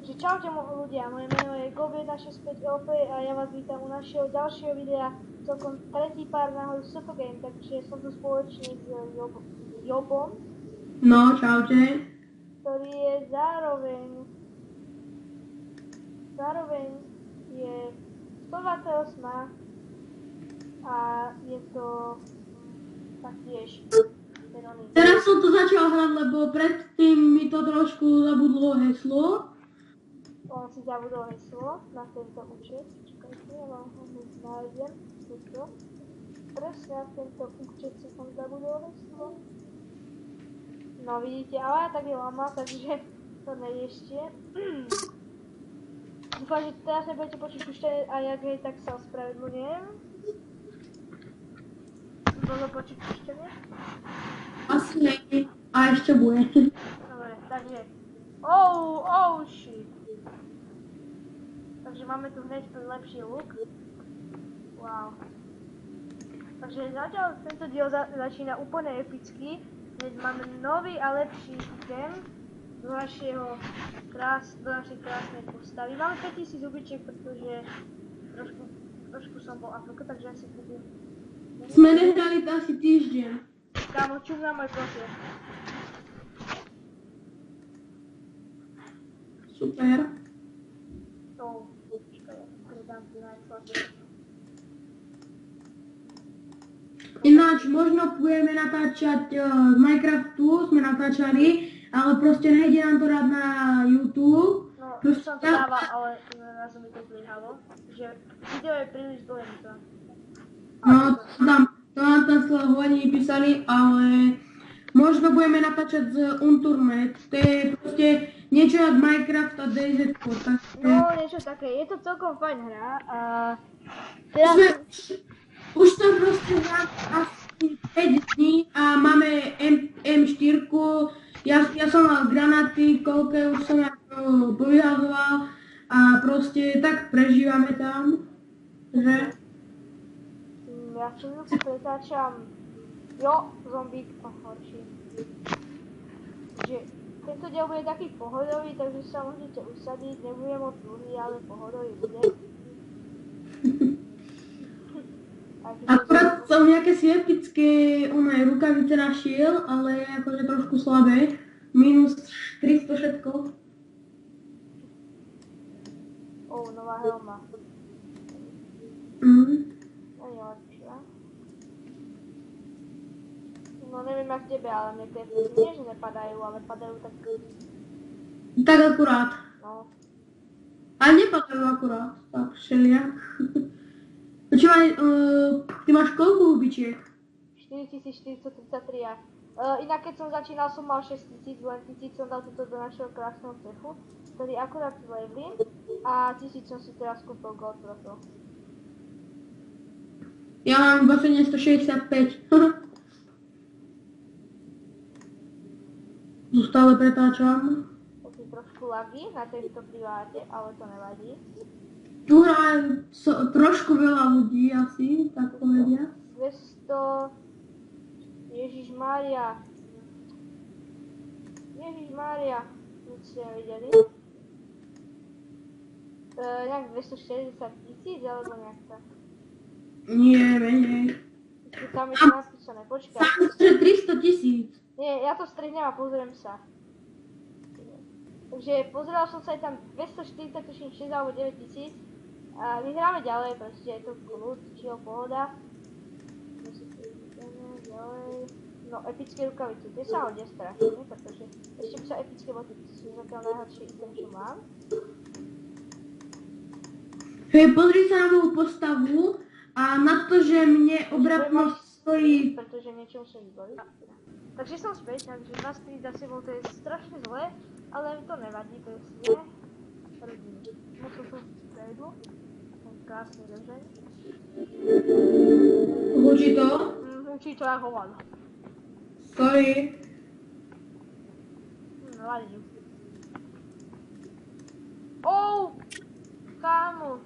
Takže čaute ľudia, moje meno je Gob165LP a ja vás vítam u našeho ďalšieho videa, celkom tretí pár náhod Super Game, takže som tu spoločne s Jobom. No, čaute. Ktorý je zároveň je 128 a je to taktiež Veronika. Teraz som to začal hrať, lebo predtým mi to trošku zabudlo heslo. On si zabudol heslo na tento účet. Čakajte, ja vám ho hneď nájdem. Tuto. Presne na tento účet si tam zabudol heslo. No vidíte, ale ja tak je lama, takže to neriešte. Dúfam, že teraz nebudete počuť pušťanie a jak hej, tak sa ospravedlňujem. Bolo počuť pušťanie? Asi nie. A ešte bude. Dobre, takže... Oh shit. Takže máme tu hneď ten lepší look. Wow. Takže zatiaľ tento diel začína úplne epicky. Hneď máme nový a lepší item do našej krásnej postavy. Máme 5000 hubičiek, pretože trošku som bol AFK, takže asi kúpim. Sme nehrali to asi týždeň. Kámo, čum na môj profil. Super. Ináč, možno budeme natáčať z Minecraftu, sme natáčali, ale proste nejde nám to rád na YouTube. No, už som to dával, ale raz mi to zlyhalo, že video je príliš dlhé to. No, to nám tam hlavne písali, ale možno budeme natáčať z Unturmet. To je proste niečo jak Minecraft a DayZ. No, niečo také, je to celkom fajn hra a teraz... Už to proste hrám asi 5 dní a máme M4, ja som mal granáty, koľko už som povyhazoval a proste tak prežívame tam, že? Ja chvíľku pretáčam, zombík a horší. Že tento diel bude taký pohodový, takže sa môžete usadiť, nebude moc dlhý, ale pohodový bude. Akurát som nejaké epické rukavice našiel, ale akože trošku slabé. Minus 300 všetko. Nová helma. Ani lepšia. No neviem jak tebe, ale mne tie nie, že nepadajú, ale padajú tak... Tak akurát. No. Ale nepadajú akurát, tak všelijak. Počúvaj, ty máš koľko hubičiek? 4433 ja. Inak keď som začínal som mal 6000, len 1000 som dal toto do našeho krásneho cechu, ktorý akurát levlím a 1000 som si teraz kúpil gold profil. Ja mám iba 765. Tu stále pretáčam. Taký trošku lagy na tejto priváte, ale to nevadí. Tu hrá trošku veľa ľudí asi, tak povedia. 200... Ježišmária, nič ste nevideli. Nejak 260 000 alebo nejak tak. Nie, menej. Tam je to napísané, počkaj. Sám že 300 000. Nie, ja to strihnem a pozriem sa. Takže pozeral som sa aj tam 240 6 alebo 9 000. A my hráme ďalej, proste je to kľud, čiho pohoda. Ďalej. No, epické rukavice, tie sa hodia strašne, pretože ešte by sa epické boty, to sú zatiaľ najhorší item, čo mám. Hej, pozri sa na moju postavu a na to, že mne obratnosť stojí... Pretože niečo musím vybaviť. Takže som späť, takže 2 spiny za sebou, to je strašne zlé, ale to nevadí, to je sne. Rodiny. Musím to prejedlo. Krásny režeň. Učí to? Učí to aj hovado. Sorry. Nevadí. Kámo.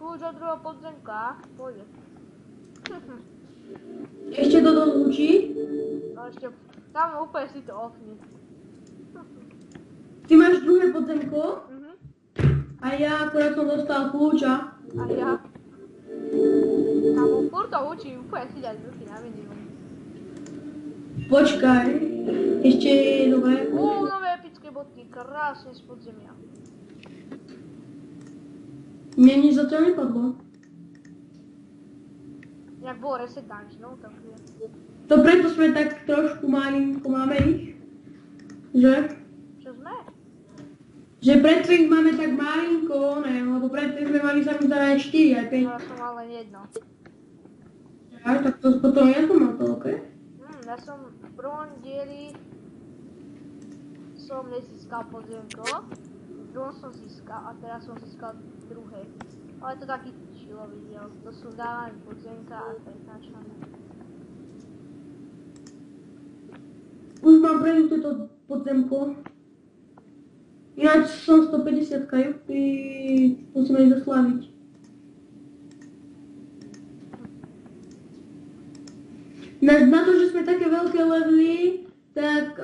Kľúč od druhého podzemka. Pôjde. Ešte to učí? No ešte, kámo, úplne si to offni. Ty máš máš druhé podzemko a ja akorát som dostal kľúča. A ja. Kamo, furt to učí úplne si dať ruky na minimum. Počkaj, ešte je dobré. Nové epické bodky, krásne z podzemia. Mne nič zatiaľ nepadlo. Jak bol reset dungeonov, tak je. To preto sme tak trošku malinko máme ich. Že? Čo sme? Že preto ich máme tak malinko, ne, lebo preto sme mali sa mi zdá aj 4, aj 5. Ja som mal len jedno. Aj, tak to potom ja som mal to, okej? Ja som v prvom dieli som nezískal podzemko, v druhom som získal a teraz som získal druhé. Ale to taký čilový diel, to sú dávané podzemka a pretáčané. Už mám prežité to podzemko. Ináč som 150 kajupy, musíme ich zaslaviť. Na to, že sme také veľké levely, tak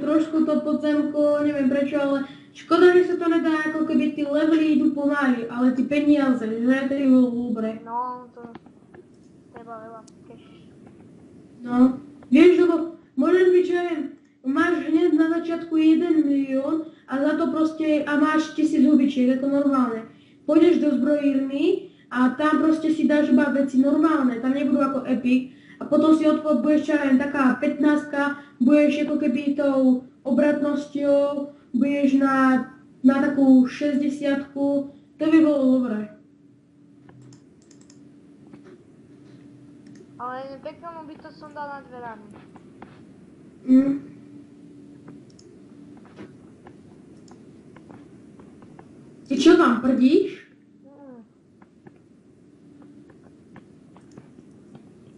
trošku to podzemko, neviem prečo, ale škoda, že sa to nedá, ako keby tí levely idú pomaly, ale tí peniaze, že to je bolo dobre. No, to treba veľa cash. No, vieš, lebo môžeš byť, že máš hneď na začiatku 1 milión a za to proste, a máš 1000 hubičiek, ako normálne. Pôjdeš do zbrojírny a tam proste si dáš iba veci normálne, tam nebudú ako epic. A potom si budeš, čo neviem, taká 15-ka, budeš ako keby tou obratnosťou, budeš na takú 60-ku, to by bolo dobré. Ale peknému by to som dal na dverami. Ty čo tam prdíš?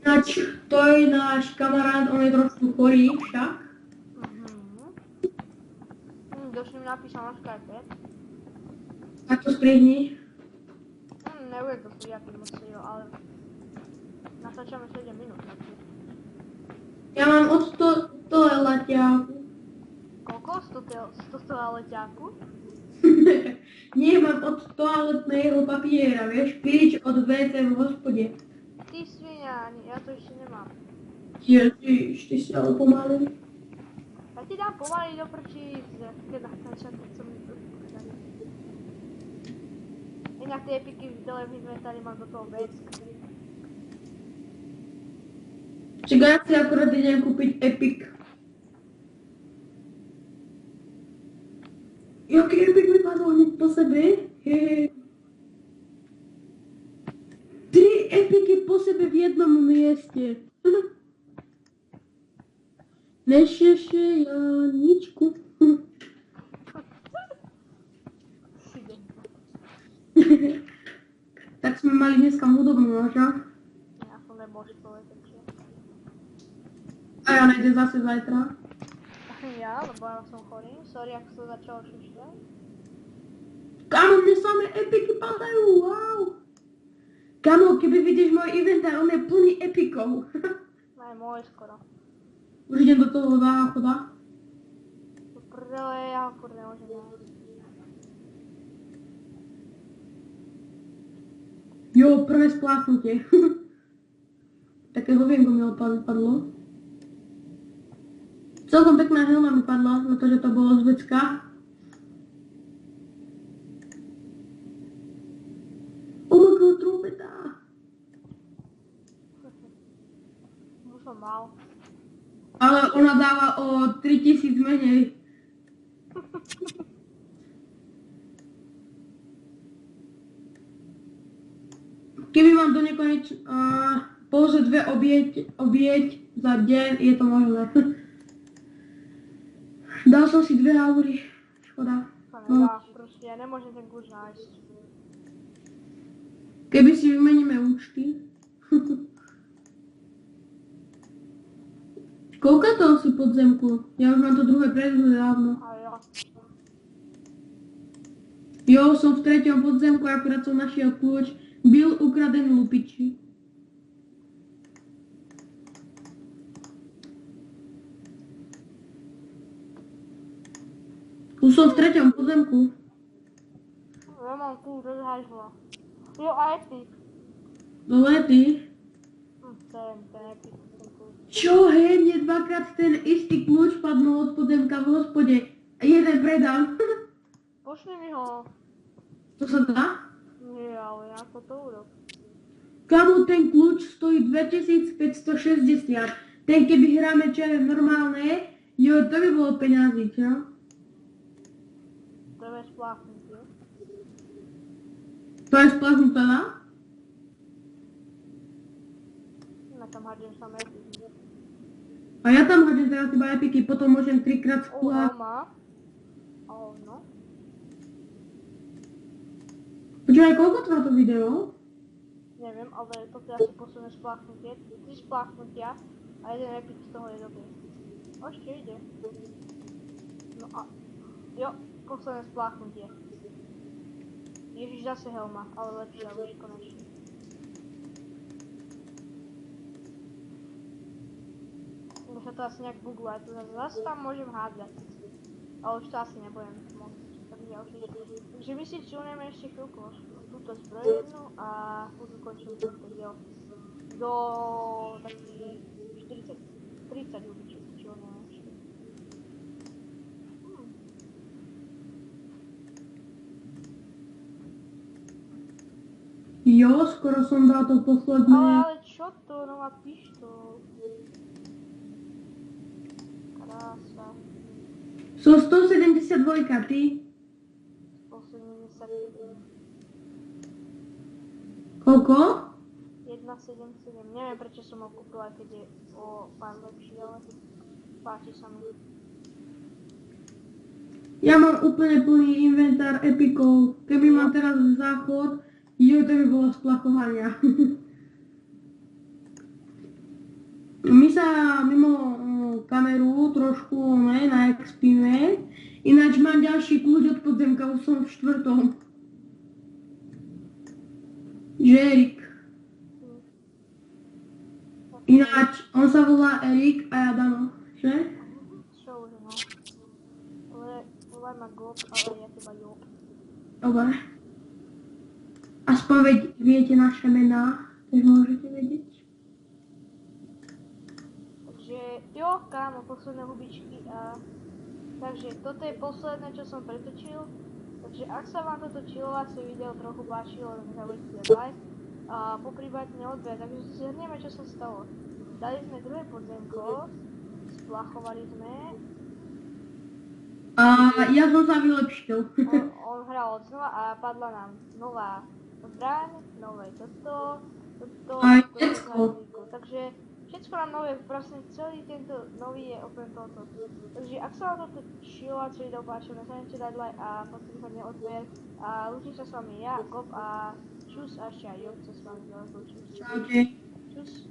Ináč, to je náš kamarát, on je trošku chorý však. Došli mi napísal na Skype. Tak to strihni. Nebude to strihať moc jo, ale natáčame 7 minút. Ja mám od 100 leťáku. Koľko? 100 leťáku? Nie, mám od toaletného papiera, vieš, pilič od WC v hospode. Ty svinia, ja to ešte nemám. Ježiš, ty si ale pomalý. Ja ti dám pomaly do prčí, keď natáčam, keď som mi to pokazali. Inak tie epiky dole v inventári mám do toho vec. Čakaj, ja si akorát idem kúpiť epic. Jaký epic vypadol hneď po sebe? 3 epiky po sebe v jednom mieste. Nešeše Janičku. Tak sme mali dneska hudobnú noža. Ja som nebol človek, takže. A ja nejdem zase zajtra. Ja, lebo ja som chorý. Sorry, ako som začal šušľať. Kámo, mne samé epiky padajú, wow. Kámo, keby vidíš môj inventár, on je plný epikov. Aj môj skoro. Už idem do toho záchoda. To prdele, ja furt nemôžem nájsť. Jo, prvé spláchnutie. Také hovienko mi padlo. Celkom pekná helma mi padla, na to, že to bolo z vecka. Oh my god, trompeta. Už som mal. Ale ona dáva o 3000 menej. Keby mám do pouze 2 obieť za deň, je to možné. Dal som si 2 aury. Škoda. To nedá, proste, ja nemôžem ten kľúč nájsť. Keby si vymeníme účty. Koľko toho si podzemku? Ja už mám to druhé prejsť dávno. A ja. Jo, som v 3. podzemku, akurát som našiel kľúč. Byl ukradený lupiči. Už som v 3. podzemku. pozemku. Ja mám kľúč od hajzla. Jo, aj ty. Dole ty. Ten epic, ten kľúč. Čo, hej, mne dvakrát ten istý kľúč padnul od pozemka v hospode. A jeden predám. Pošli mi ho. To sa dá? Nie, ale ako to urob. Kamo, ten kľúč stojí 2560. Ten keby hráme čo je normálne, jo, to by bolo peňazí, čo? To je spláchnutie. To je splachnuté, no? Na tam hádžem samé epic. A ja tam hodím teraz iba epiky, potom môžem 3-krát spúhať. Má. No. Počúvaj, koľko trvá to video? Neviem, ale toto je asi posledné spláchnutie. 3 spláchnutia a jeden epic z toho je dobrý. Ešte ide. No a... Jo, posledné spláchnutie. Ježiš, zase helma, ale lepšia už konečne. Lebo sa to asi nejak bugluje, to zase tam môžem hádzať. Ale už to asi nebudem môcť. Takže ja už idem. Takže my si čilneme ešte chvíľku túto zbrojenu a už ukončím tento diel. Do takých 30 ľudí čilneme ešte. Jo, skoro som dal to posledné. Ale čo to? Nová pištol. Krása. Som 172, ty? 177. Koľko? 177. Neviem prečo som ho kúpila, keď je o pár lepší, ale páči sa mi. Ja mám úplne plný inventár epikov. Keby mám teraz záchod, jo, to by bolo splachovania. My sa mimo kameru trošku naexpíme. Ináč mám ďalší kľúč od podzemka, už som v 4. Že Erik. Ináč, on sa volá Erik a ja Dano, že? Čo už no. Ale volaj ma Gob, ale ja teba Job. Dobre. Aspoň viete naše mená, takže môžete vedieť. Takže jo, kámo, posledné hubičky a... Takže toto je posledné, čo som pretočil. Takže ak sa vám toto chillovacie video trochu páčilo, nezabudnite dať like a poprípadne odber. Takže si zhrnieme, čo sa stalo. Dali sme druhé podzemko, splachovali sme. A ja som sa vylepšil. On hral od znova a padla nám nová zbraň, nové toto, Aj toto, všetko. takže všetko nám nové, proste celý tento nový je open toto. Takže ak sa vám toto chillovacie video páčilo, nezabudnite dať like a poprípadne odber. A lúčim sa s vami ja, Gob a čus a ešte aj Job sa s vami rozlúčim. Čaute. Čus.